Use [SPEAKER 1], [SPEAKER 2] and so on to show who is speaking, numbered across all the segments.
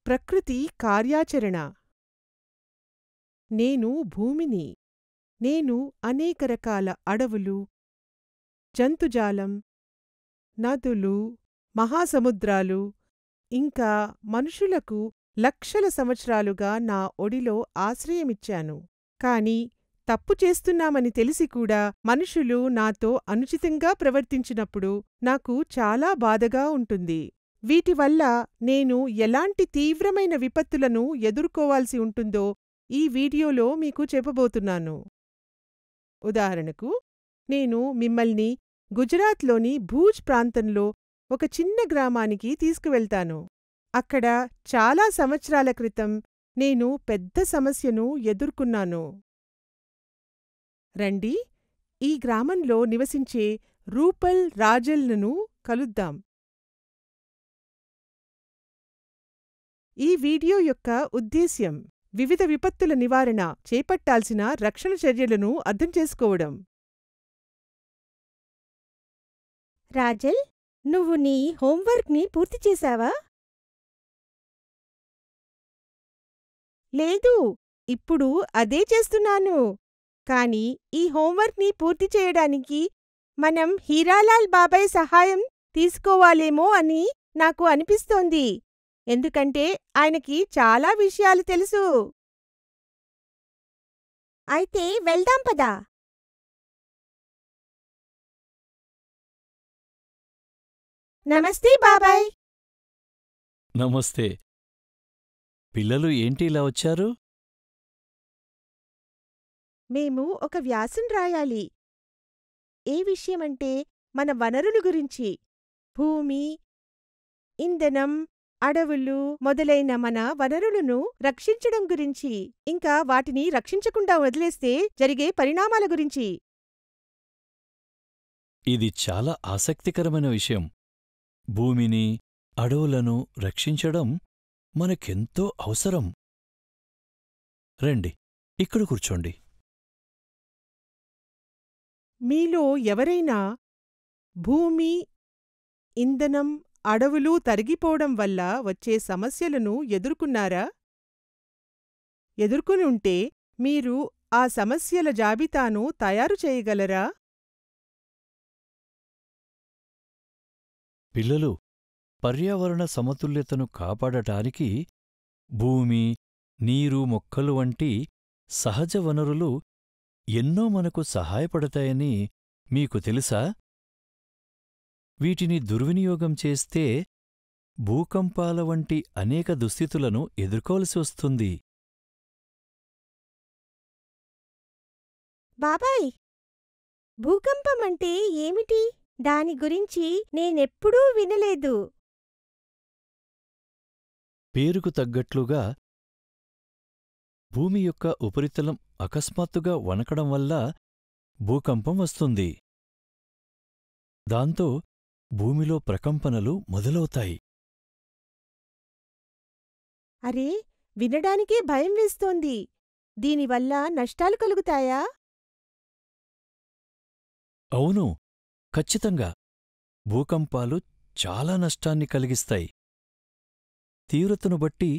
[SPEAKER 1] ప్రకృతి కార్యాచరణ. నేను భూమిని. నేను అనేక రకాల అడవులు, జంతుజాలం, నదులు, మహాసముద్రాలు, ఇంకా మనుషులకు లక్షల సంవత్సరాలుగా నా ఒడిలో ఆశ్రయమిచ్చాను. కాని తప్పు చేస్తున్నామని తెలిసి కూడా మనుషులు నాతో అనుచితంగా ప్రవర్తించినప్పుడు నాకు చాలా బాధగా ఉంటుంది. వీటివల్ల నేను ఎలాంటి తీవ్రమైన విపత్తులను ఎదుర్కోవాల్సి ఉంటుందో ఈ వీడియోలో మీకు చెప్పబోతున్నాను. ఉదాహరణకు, నేను మిమ్మల్ని గుజరాత్లోని భూజ్ ప్రాంతంలో ఒక చిన్న గ్రామానికి తీసుకువెళ్తాను. అక్కడ చాలా సంవత్సరాల క్రితం నేను పెద్ద సమస్యను ఎదుర్కొన్నాను. రండి, ఈ గ్రామంలో నివసించే రూపల్ రాజల్లను కలుద్దాం. ఈ వీడియో యొక్క ఉద్దేశ్యం వివిధ విపత్తుల నివారణ చేపట్టాల్సిన రక్షణ చర్యలను అర్థం చేసుకోవడం.
[SPEAKER 2] రాజల్, నువ్వు నీ హోంవర్క్ని పూర్తి చేశావా?
[SPEAKER 1] లేదు, ఇప్పుడు అదే చేస్తున్నాను. కాని ఈ హోంవర్క్ని పూర్తి చేయడానికి మనం హీరాలాల్ బాబాయ్ సహాయం తీసుకోవాలేమో అని నాకు అనిపిస్తోంది. ఎందుకంటే ఆయనకి చాలా విషయాలు తెలుసు.
[SPEAKER 2] అయితే వెళ్దాం పదా.
[SPEAKER 1] నమస్తే బాబాయ్.
[SPEAKER 3] నమస్తే. పిల్లలు ఏంటి ఇలా వచ్చారు?
[SPEAKER 1] మేము ఒక వ్యాసం రాయాలి. ఏ విషయమంటే మన వనరుల గురించి. భూమి, ఇంధనం, అడవులు మొదలైన మన వనరులను రక్షించడం గురించి, ఇంకా వాటిని రక్షించకుండా వదిలేస్తే జరిగే పరిణామాల గురించి.
[SPEAKER 3] ఇది చాలా ఆసక్తికరమైన విషయం. భూమిని, అడవులను రక్షించడం మనకెంతో అవసరం. రండి, ఇక్కడ కూర్చోండి.
[SPEAKER 1] మీలో ఎవరైనా భూమి, ఇంధనం, అడవులు తరిగిపోవడం వల్ల వచ్చే సమస్యలను ఎదుర్కొన్నారా? ఎదుర్కొని ఉంటే మీరు ఆ సమస్యల జాబితాను తయారు చేయగలరా?
[SPEAKER 3] పిల్లలు, పర్యావరణ సమతుల్యతను కాపాడటానికి భూమి, నీరు, మొక్కలు వంటి సహజ వనరులు ఎన్నో మనకు సహాయపడతాయని మీకు తెలుసా? వీటిని దుర్వినియోగం చేస్తే భూకంపాల వంటి అనేక దుస్థితులను ఎదుర్కోవలసి వస్తుంది.
[SPEAKER 2] బాబాయ్, భూకంపం అంటే ఏమిటి? దాని గురించి నేనెప్పుడూ వినలేదు.
[SPEAKER 3] పేరుకు తగ్గట్లుగా భూమి యొక్క ఉపరితలం అకస్మాత్తుగా వణకడం వల్ల భూకంపం వస్తుంది. దాంతో భూమిలో ప్రకంపనలు మొదలవుతాయి.
[SPEAKER 1] అరే, వినడానికే భయం వేస్తోంది. దీనివల్ల నష్టాలు కలుగుతాయా?
[SPEAKER 3] అవును, ఖచ్చితంగా. భూకంపాలు చాలా నష్టాన్ని కలిగిస్తాయి. తీవ్రతను బట్టి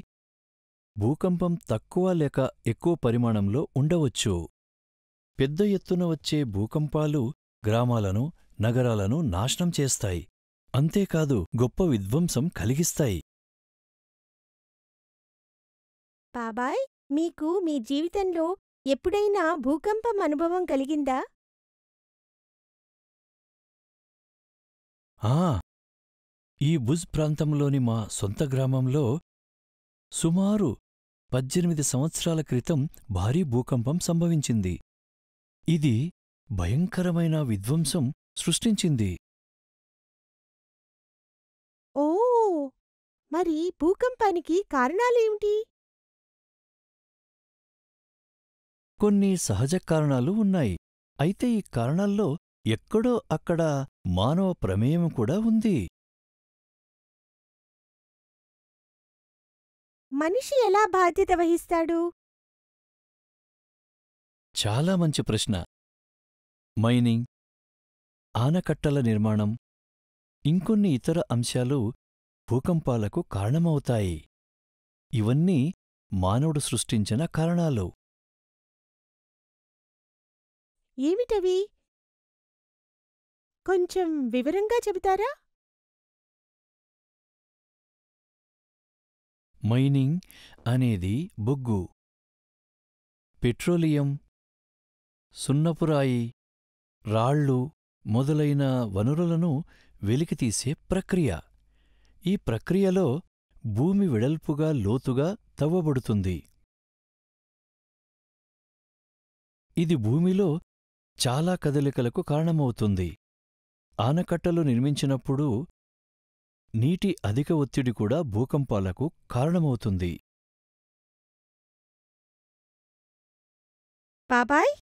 [SPEAKER 3] భూకంపం తక్కువ లేక ఎక్కువ పరిమాణంలో ఉండవచ్చు. పెద్ద ఎత్తున వచ్చే భూకంపాలు గ్రామాలను, నగరాలను నాశనం చేస్తాయి. అంతేకాదు, గొప్ప విధ్వంసం కలిగిస్తాయి.
[SPEAKER 2] బాబాయ్, మీకు మీ జీవితంలో ఎప్పుడైనా భూకంపం అనుభవం కలిగిందా?
[SPEAKER 3] ఈ భుజ్ ప్రాంతంలోని మా సొంత గ్రామంలో సుమారు 18 సంవత్సరాల క్రితం భారీ భూకంపం సంభవించింది. ఇది భయంకరమైన విధ్వంసం సృష్టించింది.
[SPEAKER 1] ఓ, మరి భూకంపానికి కారణాలేమిటి?
[SPEAKER 3] కొన్ని సహజ కారణాలు ఉన్నాయి. అయితే ఈ కారణాల్లో ఎక్కడో అక్కడ మానవ ప్రమేయం కూడా ఉంది.
[SPEAKER 2] మనిషి ఎలా బాధ్యత వహిస్తాడు?
[SPEAKER 3] చాలా మంచి ప్రశ్న. మైనింగ్, ఆనకట్టల నిర్మాణం, ఇంకొన్ని ఇతర అంశాలు భూకంపాలకు కారణమవుతాయి. ఇవన్నీ మానవుడు సృష్టించిన కారణాలు.
[SPEAKER 2] ఏమిటవి? కొంచెం వివరంగా చెబుతారా?
[SPEAKER 3] మైనింగ్ అనేది బొగ్గు, పెట్రోలియం, సున్నపురాయి, రాళ్ళు మొదలైన వనరులను వెలికితీసే ప్రక్రియ. ఈ ప్రక్రియలో భూమి వెడల్పుగా లోతుగా తవ్వబడుతుంది. ఇది భూమిలో చాలా కదలికలకు కారణమవుతుంది. ఆనకట్టలు నిర్మించినప్పుడు నీటి అధిక ఒత్తిడి కూడా భూకంపాలకు కారణమవుతుంది.
[SPEAKER 2] బాబాయ్,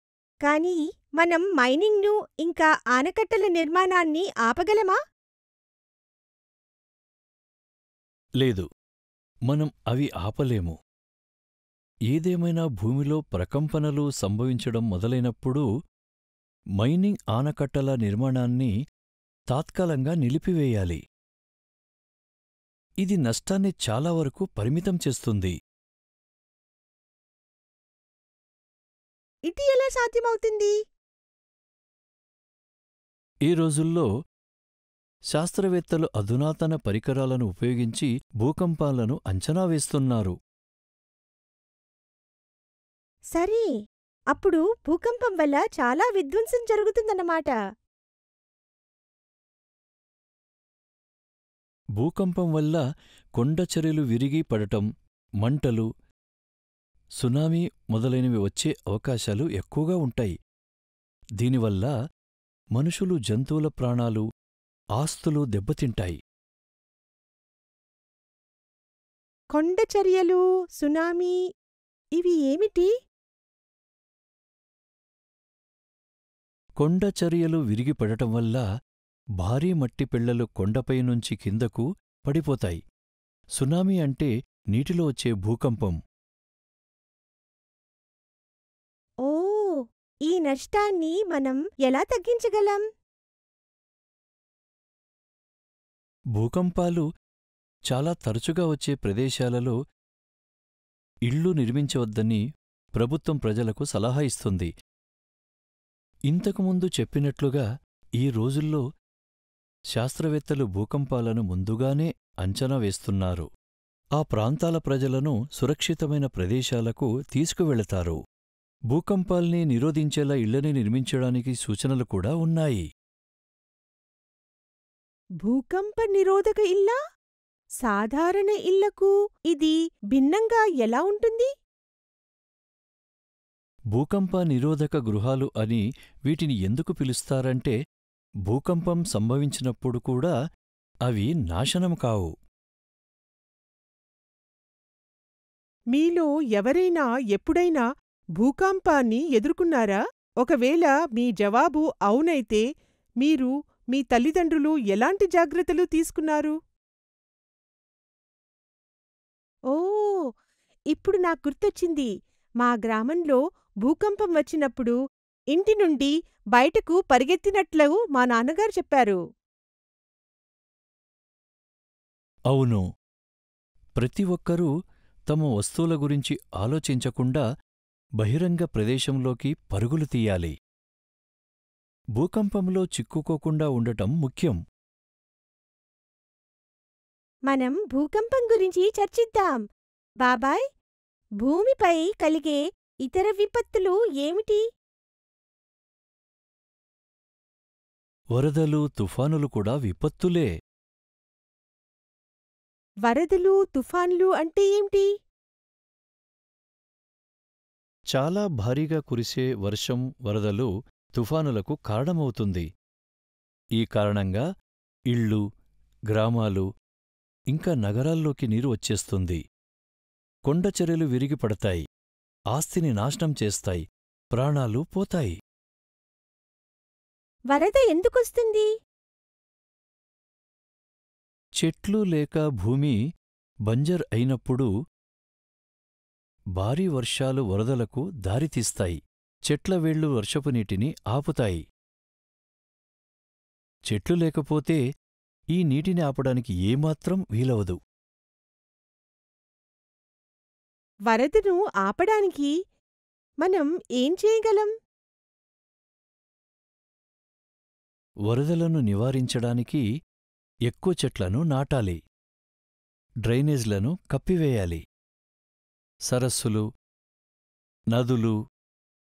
[SPEAKER 2] కానీ మనం మైనింగ్ను ఇంకా ఆనకట్టల నిర్మాణాన్ని ఆపగలమా?
[SPEAKER 3] లేదు, మనం అవి ఆపలేము. ఏదేమైనా భూమిలో ప్రకంపనలు సంభవించడం మొదలైనప్పుడు మైనింగ్ ఆనకట్టల నిర్మాణాన్ని తాత్కాలంగా నిలిపివేయాలి. ఇది నష్టాన్ని చాలా వరకు పరిమితం చేస్తుంది.
[SPEAKER 2] ఇది ఎలా సాధ్యమవుతుంది?
[SPEAKER 3] ఈ రోజుల్లో శాస్త్రవేత్తలు అధునాతన పరికరాలను ఉపయోగించి భూకంపాలను అంచనా వేస్తున్నారు.
[SPEAKER 2] సరే, అప్పుడు భూకంపం వల్ల చాలా విధ్వంసం జరుగుతుందన్నమాట.
[SPEAKER 3] భూకంపం వల్ల కొండచర్యలు విరిగి పడటం, మంటలు, సునామీ మొదలైనవి వచ్చే అవకాశాలు ఎక్కువగా ఉంటాయి. దీనివల్ల మనుషులు, జంతువుల ప్రాణాలు, ఆస్తులు దెబ్బతింటాయి.
[SPEAKER 2] కొండచర్యలు, సునామీ ఇవి ఏమిటి?
[SPEAKER 3] కొండచర్యలు విరిగిపడటం వల్ల భారీ మట్టి పెళ్లలు కొండపై నుంచి కిందకు పడిపోతాయి. సునామీ అంటే నీటిలో వచ్చే భూకంపం.
[SPEAKER 2] ఓ, ఈ నష్టాన్ని మనం ఎలా తగ్గించగలం?
[SPEAKER 3] భూకంపాలు చాలా తరచుగా వచ్చే ప్రదేశాలలో ఇళ్ళు నిర్మించవద్దని ప్రభుత్వం ప్రజలకు సలహా ఇస్తుంది. ఇంతకుముందు చెప్పినట్లుగా ఈ రోజుల్లో శాస్త్రవేత్తలు భూకంపాలను ముందుగానే అంచనా వేస్తున్నారు. ఆ ప్రాంతాల ప్రజలను సురక్షితమైన ప్రదేశాలకు తీసుకువెళతారు. భూకంపాల్ని నిరోధించేలా ఇళ్లని నిర్మించడానికి సూచనలు కూడా ఉన్నాయి.
[SPEAKER 2] భూకంప నిరోధక ఇల్లా? సాధారణ ఇళ్లకు ఇది భిన్నంగా ఎలా ఉంటుంది?
[SPEAKER 3] భూకంప నిరోధక గృహాలు అని వీటిని ఎందుకు పిలుస్తారంటే భూకంపం సంభవించినప్పుడు కూడా అవి నాశనం కావు.
[SPEAKER 1] మీలో ఎవరైనా ఎప్పుడైనా భూకంపాన్ని ఎదుర్కొన్నారా? ఒకవేళ మీ జవాబు అవునైతే మీరు, మీ తల్లిదండ్రులు ఎలాంటి జాగ్రత్తలు తీసుకున్నారు?
[SPEAKER 2] ఓ, ఇప్పుడు నాకు గుర్తొచ్చింది. మా గ్రామంలో భూకంపం వచ్చినప్పుడు ఇంటి నుండి బయటకు పరిగెత్తినట్లు మా నాన్నగారు చెప్పారు.
[SPEAKER 3] అవును, ప్రతి ఒక్కరూ తమ వస్తువుల గురించి ఆలోచించకుండా బహిరంగ ప్రదేశంలోకి పరుగులు తీయాలి. భూకంపంలో చిక్కుకోకుండా ఉండటం ముఖ్యం.
[SPEAKER 2] మనం భూకంపం గురించి చర్చిద్దాం. బాబాయ్, భూమిపై కలిగే ఇతర విపత్తులు ఏమిటి?
[SPEAKER 3] వరదలు, తుఫానులు కూడా విపత్తులే.
[SPEAKER 2] వరదలు, తుఫాన్లు అంటే ఏమిటి?
[SPEAKER 3] చాలా భారీగా కురిసే వర్షం, వరదలు తుఫానులకు కారణమవుతుంది. ఈ కారణంగా ఇళ్ళు, గ్రామాలు ఇంకా నగరాల్లోకి నీరు వచ్చేస్తుంది. కొండచర్యలు విరిగిపడతాయి, ఆస్తిని నాశనం చేస్తాయి, ప్రాణాలు పోతాయి.
[SPEAKER 2] వరద ఎందుకొస్తుంది?
[SPEAKER 3] చెట్లు లేక భూమి బంజర్ అయినప్పుడు భారీ వర్షాలు వరదలకు దారితీస్తాయి. చెట్ల వేళ్ళు వర్షపు నీటిని ఆపుతాయి. చెట్లు లేకపోతే ఈ నీటిని ఆపడానికి ఏమాత్రం వీలవదు.
[SPEAKER 2] వరదను ఆపడానికి మనం ఏం చేయగలం?
[SPEAKER 3] వరదలను నివారించడానికి ఎక్కువ చెట్లను నాటాలి. డ్రైనేజ్లను కప్పివేయాలి. సరస్సులు, నదులు,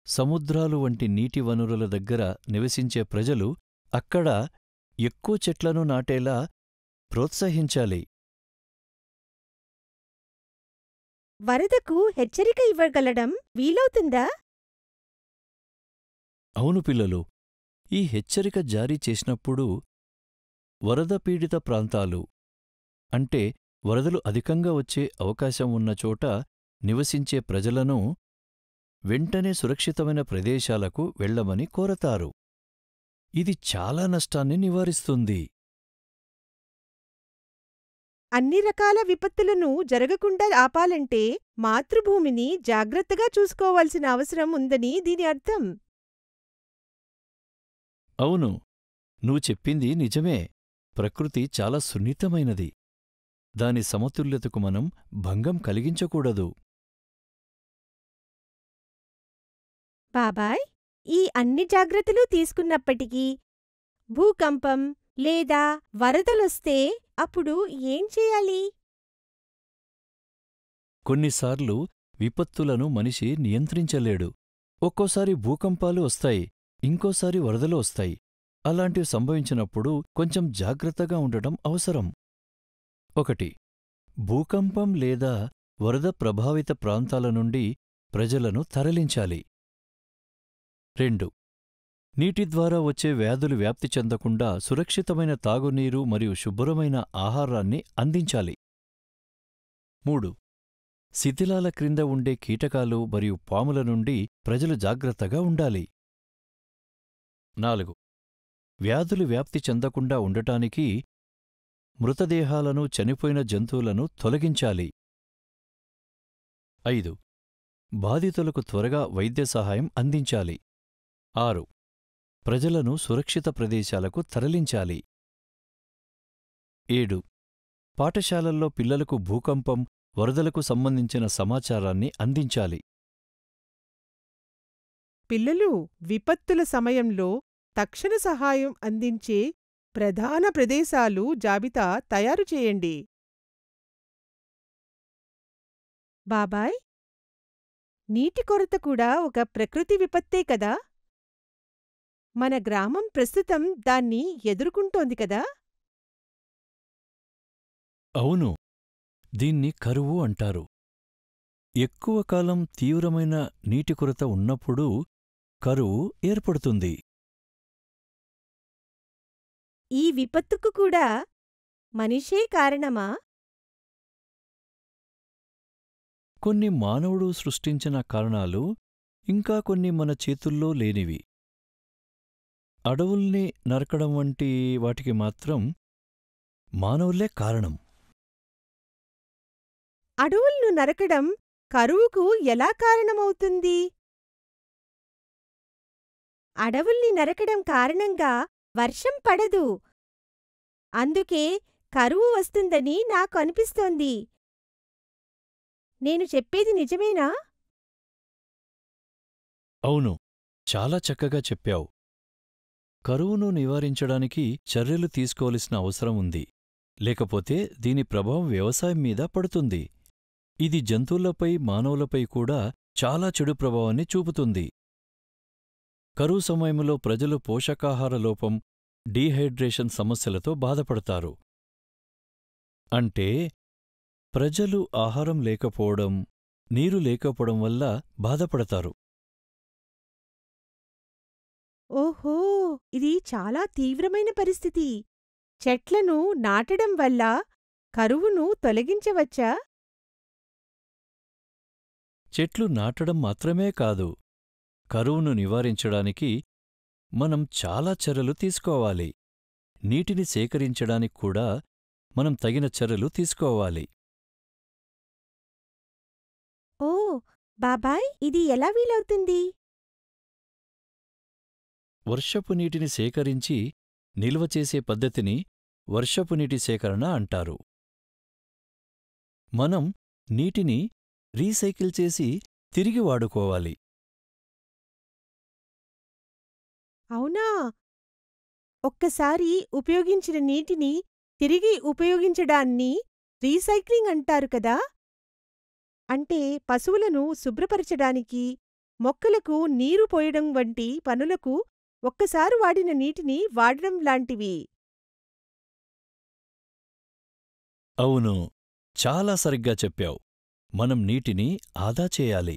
[SPEAKER 3] సముద్రాలు వంటి నీటి వనరుల దగ్గర నివసించే ప్రజలు అక్కడ ఎక్కువ చెట్లను నాటేలా ప్రోత్సహించాలి.
[SPEAKER 2] వరదకు హెచ్చరిక ఇవ్వగలడం వీలవుతుందా?
[SPEAKER 3] అవును పిల్లలు, ఈ హెచ్చరిక జారీ చేసినప్పుడు వరద పీడిత ప్రాంతాలు అంటే వరదలు అధికంగా వచ్చే అవకాశం ఉన్న చోట నివసించే ప్రజలను వెంటనే సురక్షితమైన ప్రదేశాలకు వెళ్లమని కోరతారు. ఇది చాలా నష్టాన్ని నివారిస్తుంది.
[SPEAKER 2] అన్ని రకాల విపత్తులను జరగకుండా ఆపాలంటే మాతృభూమిని జాగ్రత్తగా చూసుకోవాల్సిన అవసరం ఉందని దీని అర్థం.
[SPEAKER 3] అవును, నువ్వు చెప్పింది నిజమే. ప్రకృతి చాలా సున్నితమైనది. దాని సమతుల్యతకు మనం భంగం కలిగించకూడదు.
[SPEAKER 2] బాబాయ్, ఈ అన్ని జాగ్రత్తలు తీసుకున్నప్పటికీ భూకంపం లేదా వరదలొస్తే అప్పుడు ఏం చేయాలి?
[SPEAKER 3] కొన్నిసార్లు విపత్తులను మనిషి నియంత్రించలేడు. ఒక్కోసారి భూకంపాలు వస్తాయి, ఇంకోసారి వరదలు వస్తాయి. అలాంటివి సంభవించినప్పుడు కొంచెం జాగ్రత్తగా ఉండటం అవసరం. 1. భూకంపం లేదా వరద ప్రభావిత ప్రాంతాల నుండి ప్రజలను తరలించాలి. 2. నీటి ద్వారా వచ్చే వ్యాధులు వ్యాప్తి చెందకుండా సురక్షితమైన తాగునీరు మరియు శుభ్రమైన ఆహారాన్ని అందించాలి. 3. శిథిలాల క్రింద ఉండే కీటకాలు మరియు పాముల నుండి ప్రజలు జాగ్రత్తగా ఉండాలి. 4. వ్యాధులు వ్యాప్తి చెందకుండా ఉండటానికి మృతదేహాలను, చనిపోయిన జంతువులను తొలగించాలి. 5. బాధితులకు త్వరగా వైద్య సహాయం అందించాలి. 6. ప్రజలను సురక్షిత ప్రదేశాలకు తరలించాలి. 7. పాఠశాలల్లో పిల్లలకు భూకంపం, వరదలకు సంబంధించిన సమాచారాన్ని అందించాలి.
[SPEAKER 1] పిల్లలు విపత్తుల సమయంలో తక్షణ సహాయం అందించే ప్రధాన ప్రదేశాలు జాబితా తయారు చేయండి.
[SPEAKER 2] బాబాయ్, నీటి కొరత కూడా ఒక ప్రకృతి విపత్తే కదా? మన గ్రామం ప్రస్తుతం దాన్ని ఎదుర్కొంటోంది కదా?
[SPEAKER 3] అవును, దీన్ని కరువు అంటారు. ఎక్కువ కాలం తీవ్రమైన నీటి కొరత ఉన్నప్పుడు కరువు ఏర్పడుతుంది.
[SPEAKER 2] ఈ విపత్తుకు కూడా మనిషే కారణమా?
[SPEAKER 3] కొన్ని మానవుడు సృష్టించిన కారణాలు, ఇంకా కొన్ని మన చేతుల్లో లేనివి. అడవుల్ని నరకడం వంటి వాటికి మాత్రం మానవులే కారణం.
[SPEAKER 2] అడవులను నరకడం కరువుకు ఎలా కారణమవుతుంది? అడవుల్ని నరకడం కారణంగా వర్షం పడదు. అందుకే కరువు వస్తుందని నాకు అనిపిస్తోంది. నేను చెప్పేది నిజమేనా?
[SPEAKER 3] అవును, చాలా చక్కగా చెప్పావు. కరువును నివారించడానికి చర్యలు తీసుకోవలసిన అవసరం ఉంది. లేకపోతే దీని ప్రభావం వ్యవసాయం మీద పడుతుంది. ఇది జంతువులపై, మానవులపై కూడా చాలా చెడు ప్రభావాన్ని చూపుతుంది. కరువు సమయంలో ప్రజలు పోషకాహార లోపం, డీహైడ్రేషన్ సమస్యలతో బాధపడతారు. అంటే ప్రజలు ఆహారం లేకపోవడం, నీరు లేకపోవడం వల్ల బాధపడతారు.
[SPEAKER 2] ఓహో, ఇది చాలా తీవ్రమైన పరిస్థితి. చెట్లను నాటడం వల్ల కరువును తొలగించవచ్చా?
[SPEAKER 3] చెట్లు నాటడం మాత్రమే కాదు, కరువును నివారించడానికి మనం చాలా చర్యలు తీసుకోవాలి. నీటిని సేకరించడానికి కూడా మనం తగిన చర్యలు తీసుకోవాలి.
[SPEAKER 2] ఓ బాబాయ్, ఇది ఎలా వీలవుతుంది?
[SPEAKER 3] వర్షపు నీటిని సేకరించి నిల్వ చేసే పద్ధతిని వర్షపు నీటి సేకరణ అంటారు. మనం నీటిని రీసైకిల్ చేసి తిరిగి వాడుకోవాలి.
[SPEAKER 2] అవునా? ఒక్కసారి ఉపయోగించిన నీటిని తిరిగి ఉపయోగించడాన్ని రీసైక్లింగ్ అంటారు కదా? అంటే పశువులను శుభ్రపరచడానికి, మొక్కలకు నీరు పోయడం వంటి పనులకు ఒక్కసారి వాడిన నీటిని వాడడం లాంటివి.
[SPEAKER 3] అవును, చాలా సరిగ్గా చెప్పావు. మనం నీటిని ఆదా చేయాలి.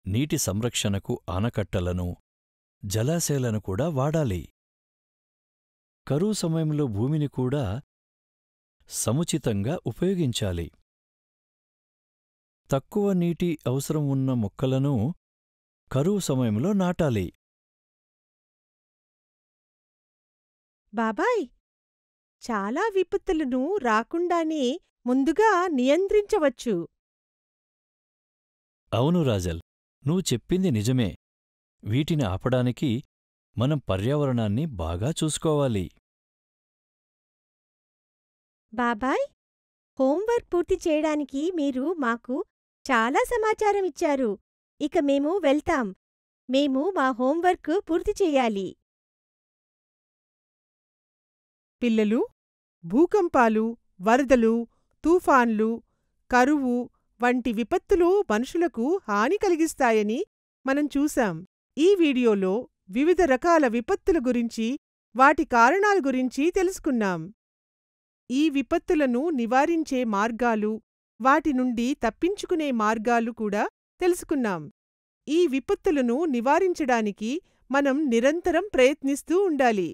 [SPEAKER 3] నీటి సంరక్షణకు ఆనకట్టలను, జలాశయాలను కూడా వాడాలి. కరువు సమయంలో భూమిని కూడా సముచితంగా ఉపయోగించాలి. తక్కువ నీటి అవసరం ఉన్న మొక్కలను కరువు సమయంలో నాటాలి.
[SPEAKER 2] బాబాయ్, చాలా విపత్తులను రాకుండానే ముందుగా నియంత్రించవచ్చు.
[SPEAKER 3] అవును రాజల్, నువ్వు చెప్పింది నిజమే. వీటిని ఆపడానికి మనం పర్యావరణాన్ని బాగా చూసుకోవాలి.
[SPEAKER 2] బాబాయ్, హోంవర్క్ పూర్తి చేయడానికి మీరు మాకు చాలా సమాచారం ఇచ్చారు. ఇక మేము వెళ్తాం. మేము మా హోంవర్క్ పూర్తి చెయ్యాలి.
[SPEAKER 1] పిల్లలు, భూకంపాలు, వరదలు, తుఫాన్లు, కరువు వంటి విపత్తులు మనుషులకు హాని కలిగిస్తాయని మనం చూశాం. ఈ వీడియోలో వివిధ రకాల విపత్తుల గురించి, వాటి కారణాల గురించి తెలుసుకున్నాం. ఈ విపత్తులను నివారించే మార్గాలు, వాటి నుండి తప్పించుకునే మార్గాలు కూడా తెలుసుకున్నాం. ఈ విపత్తులను నివారించడానికి మనం నిరంతరం ప్రయత్నిస్తూ ఉండాలి.